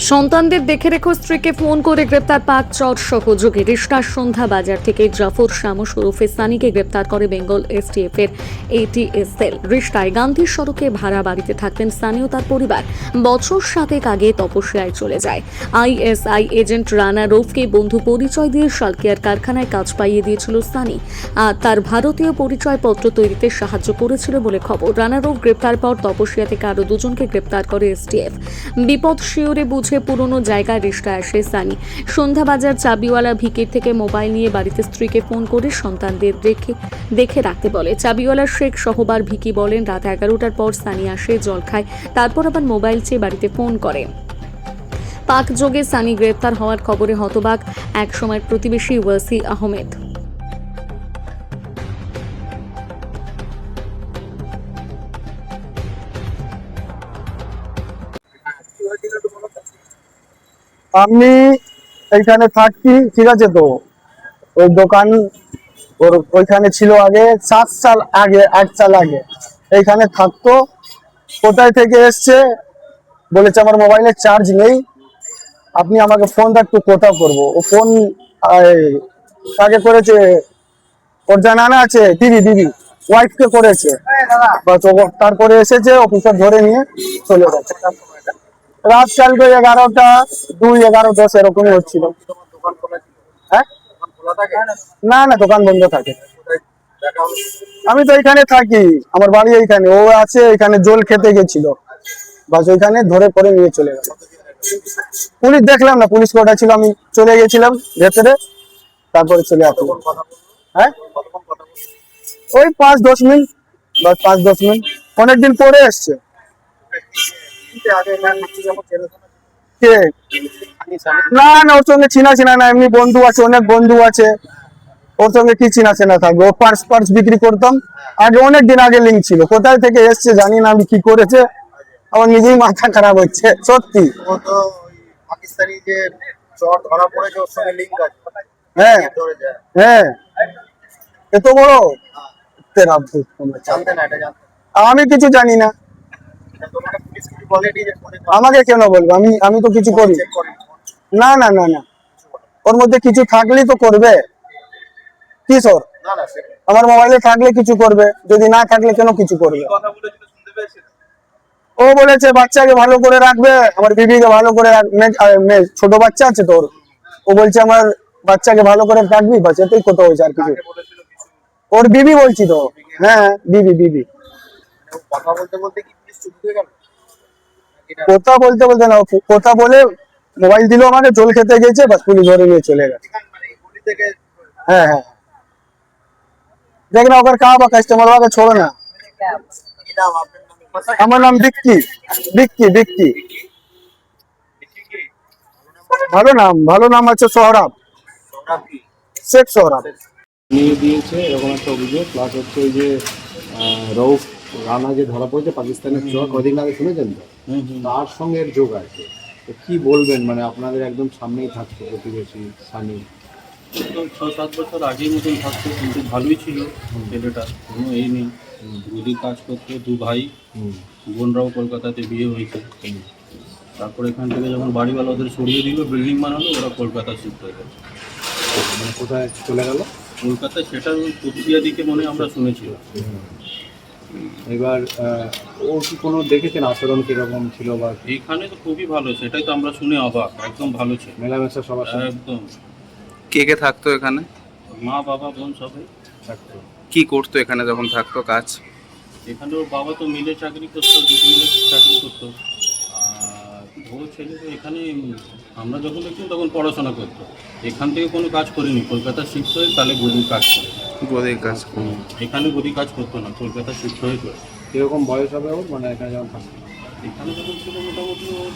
সন্তানদের দেখে রেখো স্ত্রীকে ফোন করে গ্রেপ্তার পাক চর সহযোগী রিষ্টার সন্ধ্যা বাজার থেকে জাফর শামস ওরফে সানিকে গ্রেপ্তার করে বেঙ্গল এসটিএফ এর এটিএস সেল। রিষ্টায় গান্ধী সড়কে ভাড়া বাড়িতে থাকতেন সানি ও তার পরিবার। বছর 7 আগে তপস্যায় চলে যায়। আইএসআই এজেন্ট রানা রৌফকে বন্ধু পরিচয় দিয়ে শালকিয়ার কারখানায় কাজ পাইয়ে দিয়েছিল সানি, আর তার ভারতীয় পরিচয়পত্র তৈরিতে সাহায্য করেছিল বলে খবর। রানা রৌফ গ্রেপ্তার পর তপস্যা থেকে আরও দুজনকে গ্রেপ্তার করে এসটিএফ। বিপদ শিওরে বুঝে পুরনো জায়গায় রিষ্টা আসে সানি। সন্ধ্যাবাজার চাবিওয়ালা ভিকির থেকে মোবাইল নিয়ে বাড়িতে স্ত্রীকে ফোন করে সন্তানদের দেখে রাখতে বলে। চাবিওয়ালা শেখ সহবার ভিকি বলেন, রাত 11টার পর সানি আসে, জল খায়, তারপর আবার মোবাইল চেয়ে বাড়িতে ফোন করে। পাক যোগে সানি গ্রেপ্তার হওয়ার খবরে হতবাক এক সময়ের প্রতিবেশী ওয়াসি আহমেদ। আমি এইখানে থাকি, ঠিক আছে। তো ওই দোকান ওর ওইখানে ছিল আগে 7 সাল আগে, 8 সাল আগে এইখানে থাকতো। কোথায় থেকে এসছে বলেছে আমার মোবাইলে চার্জ নেই, আপনি আমাকে ফোনটা একটু কোথাও করবো। ও ফোন কাকে করেছে, ওর জানানা আছে, দিদি ওয়াইফকে করেছে। তারপরে এসেছে, অফিসার ধরে নিয়ে চলে গেছে। রাত কালকে 11টা 2, 11, 10 এরকমই হচ্ছিল। হ্যাঁ, না না, দোকান বন্ধ থাকে। আমি তো এখানে থাকি, আমার বাড়ি এইখানে। ও আছে এখানে, জল খেতে গেছিল, বাস ওইখানে ধরে পরে নিয়ে চলে গেল। পুলিশ দেখলাম না, পুলিশ কোটা ছিল, আমি চলে গেছিলাম ভেতরে, তারপরে চলে আসলাম। হ্যাঁ, ওই 5-10 মিনিট, বাস 5-10 মিনিট। অনেকদিন পরে এসছে। না না, ওর সঙ্গে চিনা না, এমনি বন্ধু আছে, অনেক বন্ধু আছে, ওর সঙ্গে কি চিনা থাকবে। ও পার্স বিক্রি করতাম আগে, অনেকদিন আগে লিঙ্ক ছিল। কোথায় থেকে এসছে জানি না, আমি কি করেছে, আমার নিজেই মাথা খারাপ হচ্ছে সত্যি। হ্যাঁ হ্যাঁ, এত বড় আমি কিছু জানি না। আমাকে কেন বলবো, আমি তো কিছু করি না। না না না, ওর মধ্যে কিছু থাকলেই তো করবে। কি সর, আমার মোবাইলে থাকলে কিছু করবে, যদি না থাকলে কেন কিছু করবে। ও বলেছে বাচ্চাকে ভালো করে রাখবে, আমার বিবিকে ভালো করে রাখবে। ছোট বাচ্চা আছে তোর, ও বলছে আমার বাচ্চাকে ভালো করে রাখবি, বাস এটাই কথা হয়েছে, আর কিছু। ওর বিবি বলছি তো। হ্যাঁ, বিবি। কথা বলতে না, কথা বলে মোবাইল দিল আমাকে, জল খেতে গেছে, বাস পুলিশ ধরে নিয়ে চলে গেছে। হ্যাঁ হ্যাঁ, দেখ না, ওখানে কাবা কাস্টমার ওকে ছোড়ো না। আমার নাম বিক্কি। ভালো নাম আছে সোহরাব, শেখ সোহরাব। নিয়ে দিয়েছে এরকম একটা অভিযোগ। প্লাস হচ্ছে ওই যে রৌফ রানা যে ধরা পড়েছে পাকিস্তানের চর, কদিন আগে শুনেছেন তো, তার সঙ্গে এর যোগ আছে। তো কি বলবেন, মানে আপনাদের একদম সামনেই থাকতো প্রতিবেশী সানি। 6-7 বছর আগেই মতন থাকতো, কিন্তু ভালোই ছিল ছেলেটা, কোনো এই নেই। দিদি কাজ করতো, 2 ভাই, বোনরাও কলকাতাতে বিয়ে হয়েছে। তারপর এখান থেকে যখন বাড়িওয়ালা ওদের সরিয়ে দিল, বিল্ডিং বানালো, ওরা কলকাতা শিফট হয়ে গেছে। মানে কোথায় চলে গেল? কলকাতায়, সেটা ওই কুচবিহার দিকে মনে আমরা শুনেছিলাম। এবার ও কি কোনো দেখেছেন আচরণ কিরকম ছিল? বা এইখানে তো খুবই ভালো, সেটাই তো আমরা শুনে অবাক, একদম ভালো ছিল, মেলামেশা সবার সাথে একদম। কে থাকতো এখানে? মা, বাবা, বোন সবাই থাকতো। কি করতো এখানে যখন থাকতো কাজ? এখানে ওর বাবা তো মিলে চাকরি করতো, দুটো মিলে চাকরি করতো। আর ও ছেলে তো এখানে, আমরা যখন দেখতাম তখন পড়াশোনা করতো। এখান থেকে কোনো কাজ করিনি, কলকাতা শিফট হয়ে তাহলে গদির কাজ করে। গদির কাজ। এখানে গদি কাজ করতো না, কলকাতা শিফট হয়ে করে। কীরকম বয়স হবে ওর, মানে এখানে যখন থাকতো? এখানে যখন ছিল মোটামুটি ওর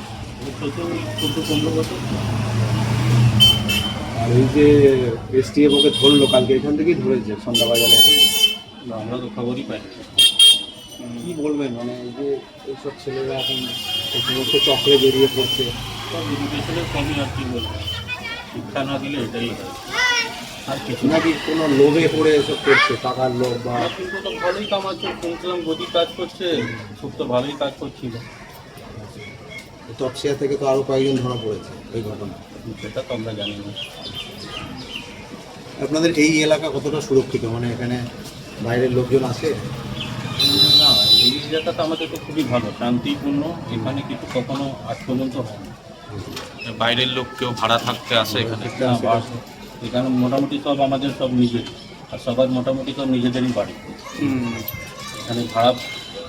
14-15 বছর। আর এই যে এসটিএফ ওকে ধরলো কালকে, এখান থেকেই ধরেছে সন্ধ্যাবাজারে, এখান থেকে। আমরা তো খবরই পাই না। কী বলবেন, মানে এই যে এইসব ছেলেরা এখন এই সমস্ত চক্রে বেরিয়ে পড়ছে, সব এডুকেশনের কমই, আর কি বলবো, শিক্ষা না দিলে এটাই হয়, আর কিছু না। নাকি কোনো লোভে পড়ে এসব করছে, টাকার লোভ বা। কিন্তু তো ভালোই কামাচ্ছে, শুনছিলাম গদি কাজ করছে, খুব তো ভালোই কাজ করছিল। তপসিয়া থেকে তো আরো কয়েকজন ধরা পড়েছে এই ঘটনা। সেটা তো আমরা জানি না। আপনাদের এই এলাকা কতটা সুরক্ষিত, মানে এখানে বাইরের লোকজন আসে? না, এই এলাকাটা আমাদের তো খুবই ভালো, শান্তিপূর্ণ। এখানে কিছু কখনো আজ পর্যন্ত হয় না। বাইরের লোক কেউ ভাড়া থাকতে আসে এখানে? না, এখানে মোটামুটি সব আমাদের সব নিজের, আর সবার মোটামুটি সব নিজেদেরই বাড়ি। এখানে ভাড়া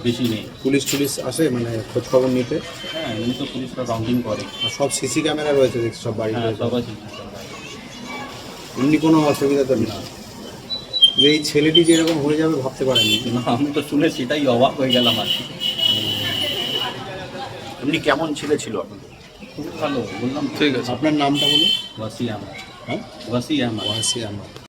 বেশি নেই। পুলিশ টুলিশ আসে মানে খোঁজ খবর নিতে? হ্যাঁ, এমনি তো পুলিশরা রাউন্ডিং করে। আর সব সিসি ক্যামেরা রয়েছে দেখছি সব বাড়িতে? হ্যাঁ, সবাই ঠিক। এমনি কোনো অসুবিধা তো নেই? এই ছেলেটি যে এরকম হয়ে যাবে ভাবতে পারেননি? না, আমি তো শুনে সেটাই অবাক হয়ে গেলাম আর কি। এমনি কেমন ছেলে ছিল আপনাদের? খুবই ভালো, বললাম তো। ঠিক আছে। আপনার নামটা বলুন। ওয়াসি আহমদ। হ্যাঁ, ওয়াসি আহমদ। ওয়াসি আহমদ।